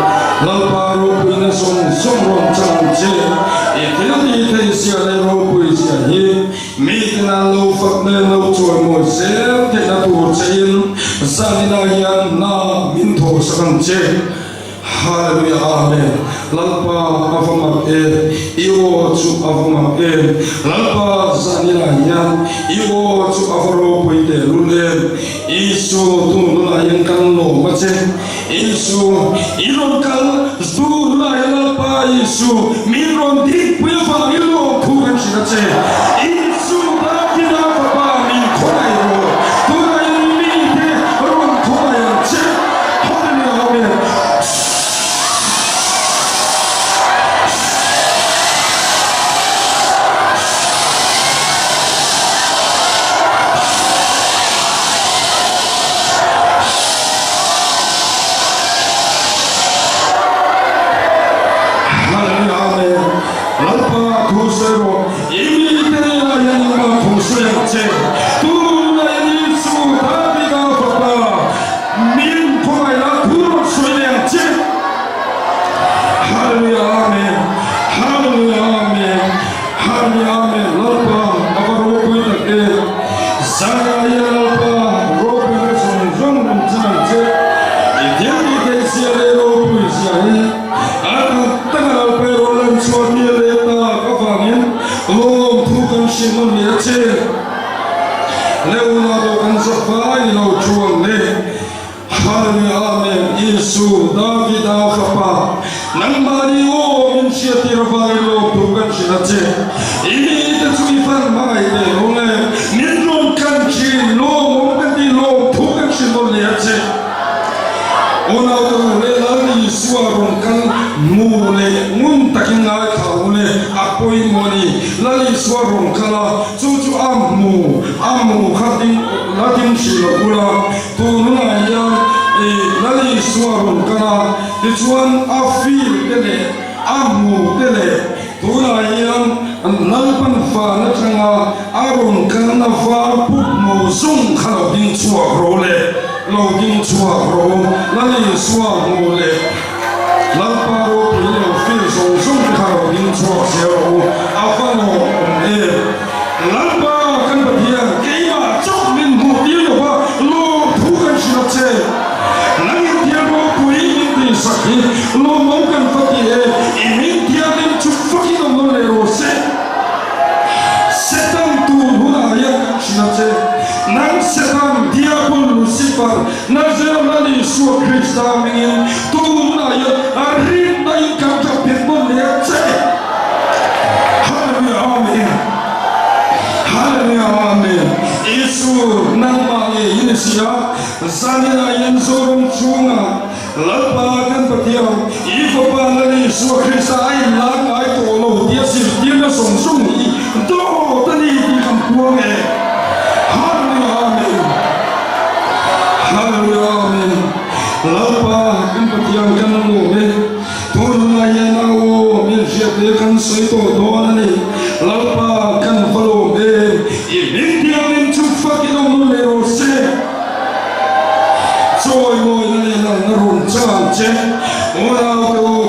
lalpa ro pin song ron chang che e tene te sia le ro pui sia hi mi na lo fak ne lo choi mo se te na tu chen zanina yan na min tho sakam che hallelujah amen lalpa avama iwo chu avama lalpa zanina yan iwo chu avaro poite lule isu tu na yan kan no ma che isu ilon kal zu na lalpa isu min ron dik pu fa ilo thu kan chi che isu ba ki na pa min khoi ro tu na yan mi te ron khoi che hallelujah amen Leonardo kan safai lo chuang le hallelujah amen Yesu David khapa nang mari o min sia tirafai lo tukan sinache ini te chui fan mai de ole min ron kan chi lo mo kan di lo tukan sinon le ache ona to le la ni suaron kan mu le mun takin ngai kha ole apoi moni la ni suaron kala chu amu khatin latin silo ula tu na ya la ni suaron kala ti chuan afil tele amu tele tu na ya lalpan fa na changa aron kan na fa pu mo zung khalo ding chua ro le lo ding chua ro la ni swa mo le lalpa ro pi lo fi zong zung khalo ding chua se ro a fa no e lalpa kan ba dia ke ma chok min mu ti lo ba lo thu kan shi na che nang dia ro pu i min ti sa ki lo mo kan fa ti e i min dia min chu fa ki no le ro se setan tu huna ya shinache nang setan diabol lucifer nazar nani su krista mingin tu huna ya arin nai kam ta pitbol ya che hallelujah amen hallelujah amen isu nang ma ye inisia zanina yan sorum chunga lalpa kan patiam ifa pa nani su krista ai lang ai to lo dia sir dia na song song i do tani di kampuang e hallelujah amen hallelujah amen lalpa kan patiam kan lo me turna ya na o min shete kan soi to do nani lalpa kan follow me i min dia min chu fa ki no le ro se joy mo nani na ron chan che ora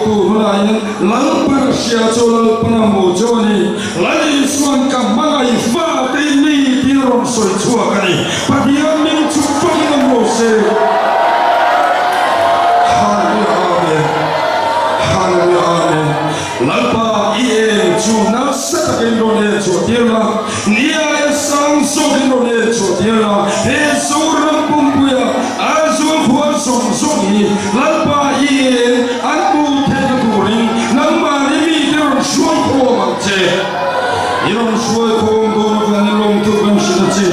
to na ya lalpa sia cho lalpa na mo joni lani suan kam mai fa te ni ti ron soi chua kani padia min chu fa ki no mo se hallelujah amen lalpa ie chu na sa ke ro ne chu tira nia ya sang so ke ro ne chu tira he so ram pum puya a so khwa song song ni lalpa ie an tu the tu ring nang ma ni mi te ron shuai ko ma che iron shuai ko do no kan long tu kan shi na che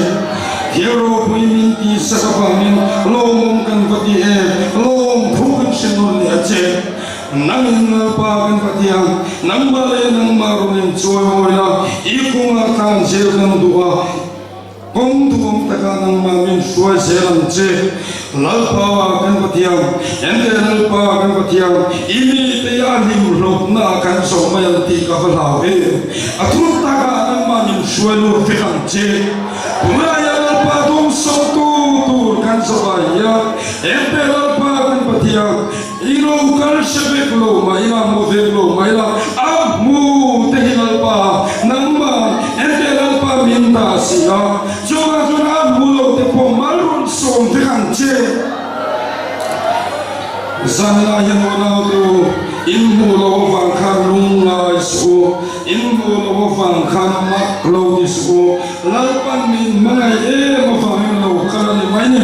hero pui min ti sa ka pa min long kan pa ti e long thu kan shi no le che nang pa kan patiang nang ba le nang ma ro nin choi mo la I kung a kan je kan duwa kong tuom taka nang ma min shuai se lam che lalpa kan patiang ende lalpa kan patiang ini te ya lim rop na kan so ma yan ti ka hala e athun taka nang ma min shuai lu fi kan che pura ya lalpa dum so tu kan so ba ya ende lalpa kan patiang ilo kal shebe lo ma ila mo ve lo ma ila amu te lalpa nang ma ende lalpa min ta sia joga joga amu lo te po malun som te kan che zanna yan wala do in mu lo van khan lung la isu in mu lo van khan ma lo isu lalpan min mangai e ma fa min lo kala ni mai ni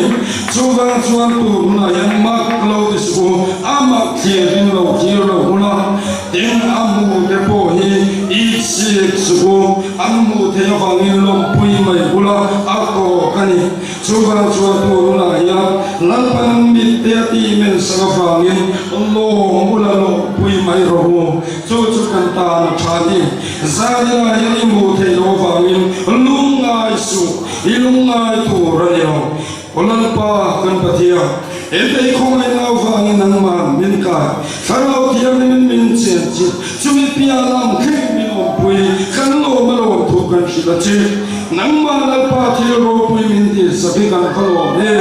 joga chuan tu na yan ma lo isu ama thie rin lo thie lo hula ten amu te po hi I si isu amu te van in lo pui mai hula ako kani joga chuan tu na ya lalpan mit te ti men sa fa ngin lo hula lo pui mai ro chu chu kan ta na thadi zaria yani mu the lo fa ngin lungai su ilungai tu ranyo olalpa kan pathia ete khomai na fa ngin nang ma min ka sarau thiam min chen chi chumi pia lam khik min o pui kan lo ma lo thu kan shi la chi nang ma lalpa thi ro pui min ti sabi kan khalo ne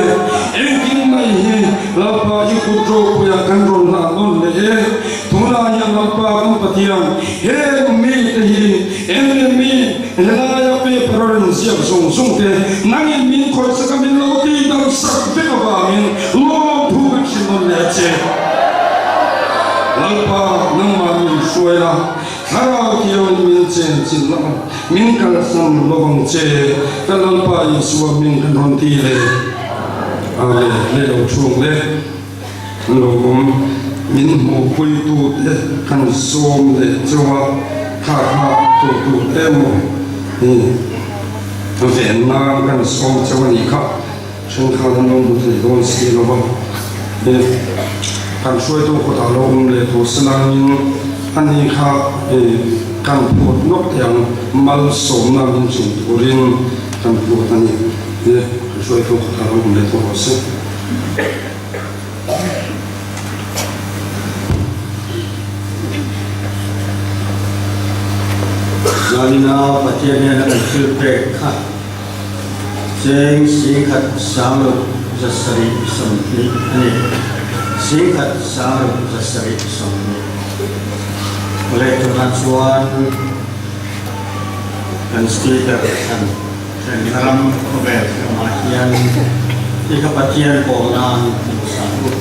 engking mai hi lalpa yu ku tro puya kan ron na non le thuna ya lalpa kan pathia he mi te hi enemy la ya pe paron siap song song te nang min khoi sa min lo ti dang sak ve ba min lo thu kan shi non le che lalpa nang ma min shuela harau kiyo min chen chin la min kal sam lo bang che kan lalpa I suwa min kan ron ti le le lo chung le lo bom min mo pui tu le kan som le chwa kha tu te mo ni ven na kan som chwa ni kha chen kha dan lo tu don si lo ba ni kan shuai tu ko ta lo le tu sanan ani kha kan phut nok thiang mal som na min chung turin kan phut ani ni shuai tu ko ta lo le tu se Zalina patian yang terpek kat, jeng singkat sama jasari samni ani, singkat sama jasari samni. Oleh Tuhan Tuhan dan sekitar kan, dan dalam kematian, di kematian orang sanggup.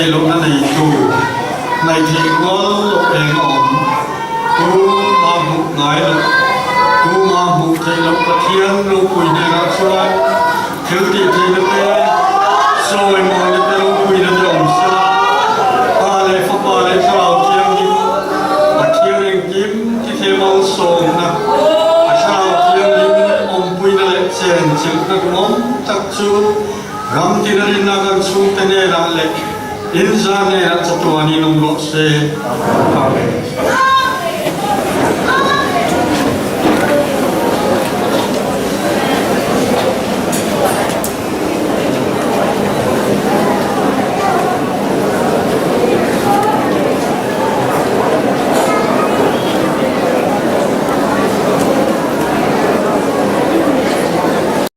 lúc nó này chủ này thì có lúc đèn ổn tu mà một ngày là tu mà một thầy lúc có thiên lúc quỳ này là xưa thiếu tỷ thì nó tê rồi mà nó tê lúc quỳ nó rộng xưa ba lệ pháp ba lệ sao thiên đi mà thiên đèn kiếm thì thêm mong sồn nè mà sao thiên đi ông quỳ nó lại chèn chừng các món tắc chú gam thì nó đi nagan xuống tên này là lệ Insan yang satu ani nombor se. Amen.